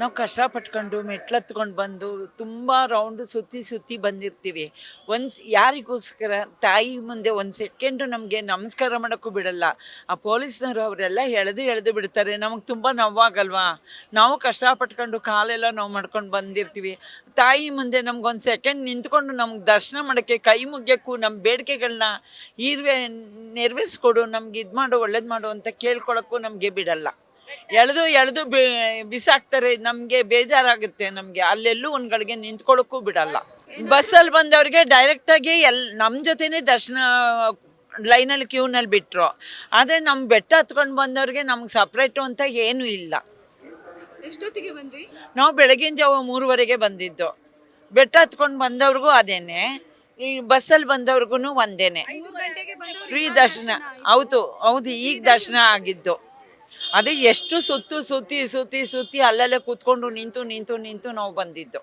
ನಾವು ಕಷ್ಟಪಟ್ಕೊಂಡು ಮೆಟ್ಲತ್ಕೊಂಡು ಬಂದು ತುಂಬ ರೌಂಡು ಸುತ್ತಿ ಸುತ್ತಿ ಬಂದಿರ್ತೀವಿ. ಯಾರಿಗೋಸ್ಕರ ತಾಯಿ ಮುಂದೆ ಒಂದು ಸೆಕೆಂಡು ನಮಗೆ ನಮಸ್ಕಾರ ಮಾಡೋಕ್ಕೂ ಬಿಡಲ್ಲ. ಆ ಪೊಲೀಸ್ನವರು ಅವರೆಲ್ಲ ಎಳೆದು ಎಳೆದು ಬಿಡ್ತಾರೆ. ನಮಗೆ ತುಂಬ ನೋವಾಗಲ್ವಾ? ನಾವು ಕಷ್ಟಪಟ್ಕೊಂಡು ಕಾಲೆಲ್ಲ ನೋವು ಮಾಡ್ಕೊಂಡು ಬಂದಿರ್ತೀವಿ. ತಾಯಿ ಮುಂದೆ ನಮ್ಗೊಂದು ಸೆಕೆಂಡ್ ನಿಂತ್ಕೊಂಡು ನಮ್ಗೆ ದರ್ಶನ ಮಾಡೋಕ್ಕೆ, ಕೈ ಮುಗ್ಯೋಕ್ಕೂ, ನಮ್ಮ ಬೇಡಿಕೆಗಳನ್ನ ನೆರವೇರಿಸ್ಕೊಡು, ನಮ್ಗೆ ಇದು ಮಾಡು, ಒಳ್ಳೇದು ಮಾಡು ಅಂತ ಕೇಳ್ಕೊಳಕ್ಕೂ ನಮಗೆ ಬಿಡಲ್ಲ. ಎಳೆದು ಎಳೆದು ಬಿಸಾಕ್ತಾರೆ. ನಮಗೆ ಬೇಜಾರಾಗುತ್ತೆ. ನಮಗೆ ಅಲ್ಲೆಲ್ಲೂ ಒಂದು ಗಳಿಗೆ ನಿಂತ್ಕೊಳ್ಳೋಕ್ಕೂ ಬಿಡಲ್ಲ. ಬಸ್ಸಲ್ಲಿ ಬಂದವ್ರಿಗೆ ಡೈರೆಕ್ಟಾಗಿ ನಮ್ಮ ಜೊತೆನೇ ದರ್ಶನ ಲೈನಲ್ಲಿ ಕ್ಯೂನಲ್ಲಿ ಬಿಟ್ಟರು. ಆದರೆ ನಮ್ಮ ಬೆಟ್ಟ ಹತ್ಕೊಂಡು ಬಂದವ್ರಿಗೆ ನಮ್ಗೆ ಸಪ್ರೇಟು ಅಂತ ಏನೂ ಇಲ್ಲ. ಎಷ್ಟೊತ್ತಿಗೆ ಬಂದ್ರಿ? ನಾವು ಬೆಳಗಿನ ಜಾವ 3:30ಗೆ ಬಂದಿದ್ದು. ಬೆಟ್ಟ ಹತ್ಕೊಂಡು ಬಂದವ್ರಿಗೂ ಅದೇನೆ, ಈ ಬಸ್ಸಲ್ಲಿ ಬಂದವ್ರಿಗೂ ಒಂದೇನೆ. 5 ಗಂಟೆಗೆ ಬಂದವ್ರು ಫ್ರೀ ದರ್ಶನ. ಹೌದು ಹೌದು, ಈಗ ದರ್ಶನ ಆಗಿದ್ದು. ಅದೇ ಎಷ್ಟು ಸುತ್ತಿ ಸುತ್ತಿ ಸುತ್ತಿ ಸುತ್ತಿ ಅಲ್ಲಲ್ಲೇ ಕೂತ್ಕೊಂಡು ನಿಂತು ನಿಂತು ನಿಂತು ನಾವು ಬಂದಿದ್ದು.